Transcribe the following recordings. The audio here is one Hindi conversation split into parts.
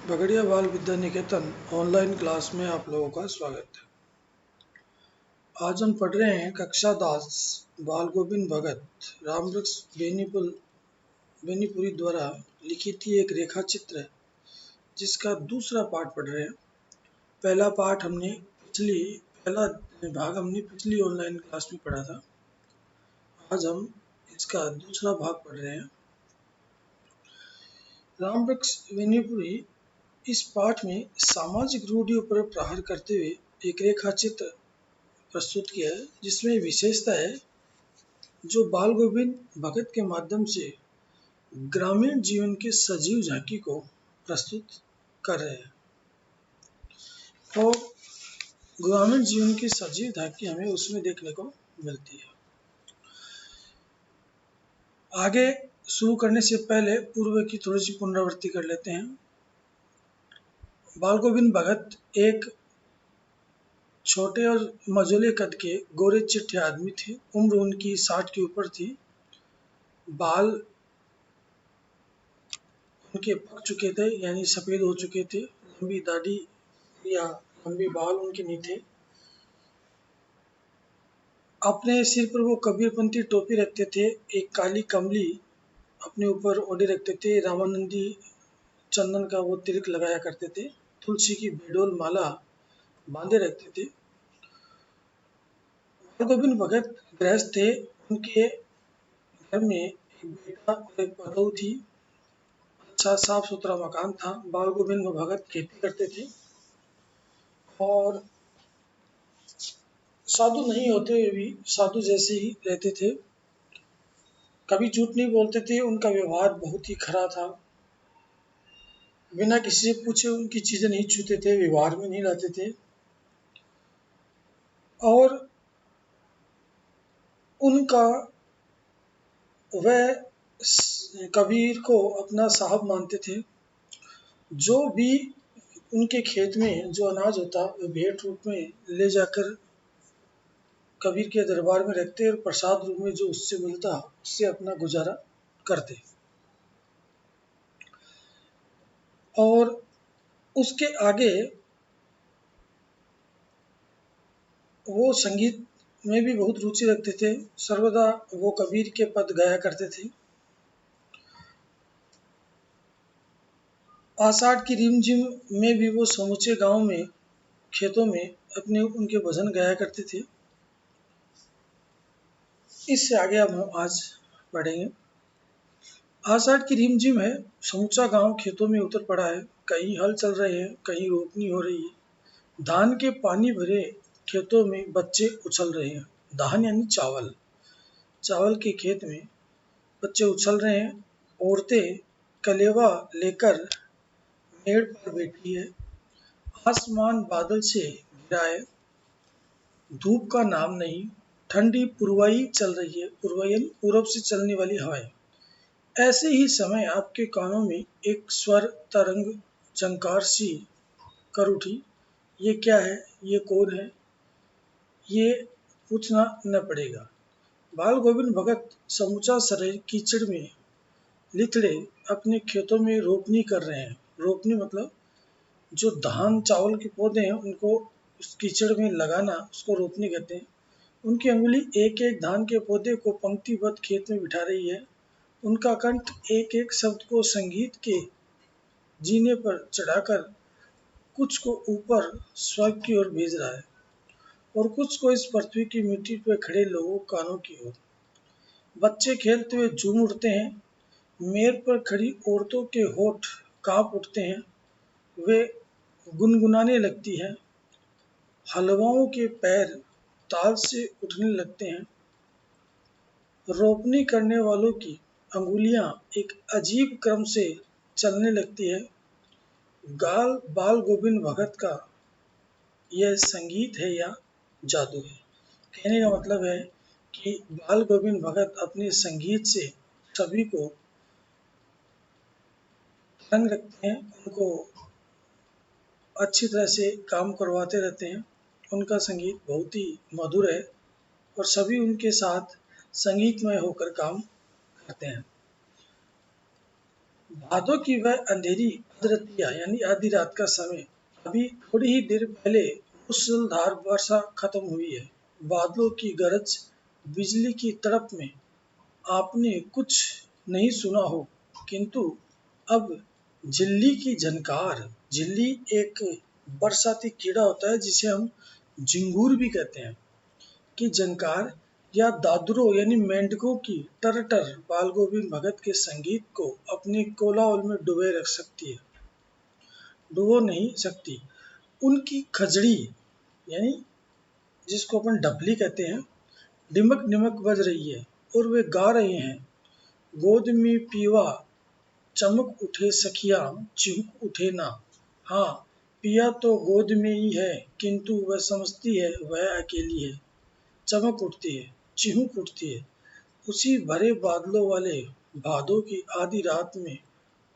बगड़िया बाल विद्या निकेतन ऑनलाइन क्लास में आप लोगों का स्वागत है। आज हम पढ़ रहे हैं कक्षा दास बाल गोविंद भगत रामवृक्ष बेनीपुरी द्वारा लिखित ही एक रेखा चित्र है, जिसका दूसरा पाठ पढ़ रहे हैं। पहला भाग हमने पिछली ऑनलाइन क्लास में पढ़ा था। आज हम इसका दूसरा भाग पढ़ रहे हैं। रामवृक्ष बेनीपुरी इस पाठ में सामाजिक रूढ़ियों पर प्रहार करते हुए एक रेखा चित्र प्रस्तुत किया है, जिसमें विशेषता है जो बाल गोविंद भगत के माध्यम से ग्रामीण जीवन के सजीव झांकी को प्रस्तुत कर रहे हैं। तो ग्रामीण जीवन की सजीव झांकी हमें उसमें देखने को मिलती है। आगे शुरू करने से पहले पूर्व की थोड़ी सी पुनरावृत्ति कर लेते हैं। बाल गोविंद भगत एक छोटे और मझोले कद के गोरे चिट्ठे आदमी थे। उम्र उनकी 60 के ऊपर थी। बाल उनके पक चुके थे, यानी सफ़ेद हो चुके थे। लंबी दाढ़ी या लंबे बाल उनके नहीं थे। अपने सिर पर वो कबीरपंथी टोपी रखते थे। एक काली कमली अपने ऊपर ओढ़े रखते थे। रामानंदी चंदन का वो तिलक लगाया करते थे। तुलसी की बेडोल माला बांधे रखते थे। गोविंद भगत गृहस्थ थे। उनके घर में एक बेटा और एक बहू थी। अच्छा साफ सुथरा मकान था। बाल गोविंद भगत खेती करते थे और साधु नहीं होते हुए भी साधु जैसे ही रहते थे। कभी झूठ नहीं बोलते थे। उनका व्यवहार बहुत ही खरा था। बिना किसी से पूछे उनकी चीजें नहीं छूते थे, व्यवहार में नहीं लाते थे और उनका वह कबीर को अपना साहब मानते थे। जो भी उनके खेत में जो अनाज होता वो भेंट रूप में ले जाकर कबीर के दरबार में रखते और प्रसाद रूप में जो उससे मिलता उससे अपना गुजारा करते। और उसके आगे वो संगीत में भी बहुत रुचि रखते थे। सर्वदा वो कबीर के पद गाया करते थे। आषाढ़ की रिमझिम में भी वो समूचे गांव में खेतों में अपने उनके भजन गाया करते थे। इससे आगे अब हम आज पढ़ेंगे। आषाढ़ की रिमझिम है। समूचा गांव खेतों में उतर पड़ा है। कहीं हल चल रहे हैं, कहीं रोपनी हो रही है। धान के पानी भरे खेतों में बच्चे उछल रहे हैं। धान यानी चावल। चावल के खेत में बच्चे उछल रहे हैं। औरतें कलेवा लेकर मेड़ पर बैठी है। आसमान बादल से घिरा है। धूप का नाम नहीं। ठंडी पुरवाई चल रही है। पुरवाई यानी पूरब से चलने वाली हवाएं। ऐसे ही समय आपके कानों में एक स्वर तरंग झंकार सी कर उठी। ये क्या है? ये कौन है? ये पूछना न पड़ेगा। बाल गोविंद भगत समूचा शरीर कीचड़ में लिथड़े अपने खेतों में रोपनी कर रहे हैं। रोपनी मतलब जो धान चावल के पौधे हैं उनको उस कीचड़ में लगाना, उसको रोपनी कहते हैं। उनकी अंगुली एक एक धान के पौधे को पंक्तिबद्ध खेत में बिठा रही है। उनका कंठ एक एक शब्द को संगीत के जीने पर चढ़ाकर कुछ को ऊपर स्वर्ग की ओर भेज रहा है और कुछ को इस पृथ्वी की मिट्टी पर खड़े लोगों कानों की ओर। बच्चे खेलते हुए झूम उठते हैं। मेड़ पर खड़ी औरतों के होठ कांप उठते हैं। वे गुनगुनाने लगती हैं। हलवाओं के पैर ताल से उठने लगते हैं। रोपनी करने वालों की अंगुलियां एक अजीब क्रम से चलने लगती है। बाल गोविंद भगत का यह संगीत है या जादू है? कहने का मतलब है कि बाल गोविंद भगत अपने संगीत से सभी को तंग रखते हैं। उनको अच्छी तरह से काम करवाते रहते हैं। उनका संगीत बहुत ही मधुर है और सभी उनके साथ संगीतमय होकर काम करते हैं। भादों की वह अंधेरी अधरतिया यानी आधी रात का समय, अभी थोड़ी ही देर पहले मूसलाधार वर्षा खत्म हुई है। बादलों की गरज, बिजली की तड़प में आपने कुछ नहीं सुना हो, किंतु अब झिल्ली की झनकार, झिल्ली एक बरसाती कीड़ा होता है जिसे हम झिंगूर भी कहते हैं, की झनकार या दादुरों यानी मेंढकों की टर-टर बाल गोविंद भगत के संगीत को अपने कोलाहल में डुबो नहीं सकती। उनकी खजड़ी यानी जिसको अपन डफली कहते हैं, डिमक डिमक बज रही है और वे गा रहे हैं, गोद में पीवा चमक उठे सखिया चिहुक उठे ना। हाँ, पिया तो गोद में ही है, किंतु वह समझती है वह अकेली है। चमक उठती है, चिहुक उठती है, उसी भरे बादलों वाले भादों की आधी रात में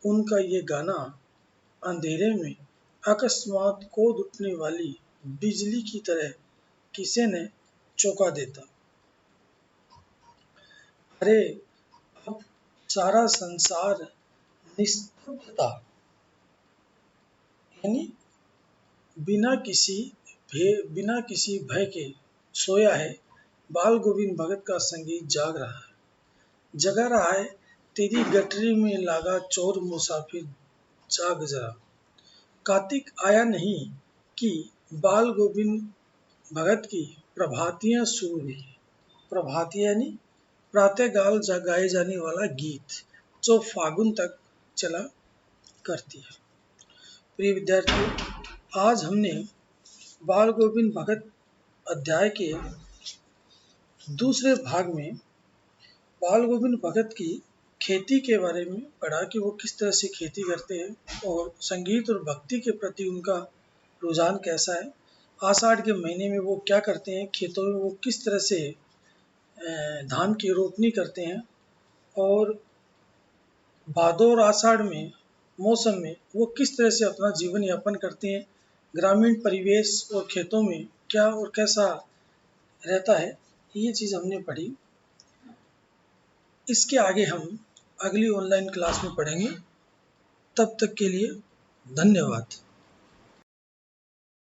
उनका ये गाना अंधेरे में अकस्मात कूद उठने वाली बिजली की तरह किसे ने चौंका देता। अरे अब सारा संसार निस्तब्धता यानी बिना किसी भय के सोया है। बाल गोविंद भगत का संगीत जगा रहा है। तेरी गठरी में लागा चोर मुसाफिर जाग जरा। कार्तिक आया नहीं कि बाल गोविंद भगत की प्रभातियां शुरू हुई। प्रभातियां यानी प्रातःकाल गाए जाने वाला गीत जो फागुन तक चला करती है। प्रिय विद्यार्थियों, आज हमने बाल गोविंद भगत अध्याय के दूसरे भाग में बाल गोविंद भगत की खेती के बारे में पढ़ा कि वो किस तरह से खेती करते हैं और संगीत और भक्ति के प्रति उनका रुझान कैसा है। आषाढ़ के महीने में वो क्या करते हैं, खेतों में वो किस तरह से धान की रोपनी करते हैं और भादों और आषाढ़ में मौसम में वो किस तरह से अपना जीवन यापन करते हैं। ग्रामीण परिवेश और खेतों में क्या और कैसा रहता है, ये चीज़ हमने पढ़ी। इसके आगे हम अगली ऑनलाइन क्लास में पढ़ेंगे। तब तक के लिए धन्यवाद।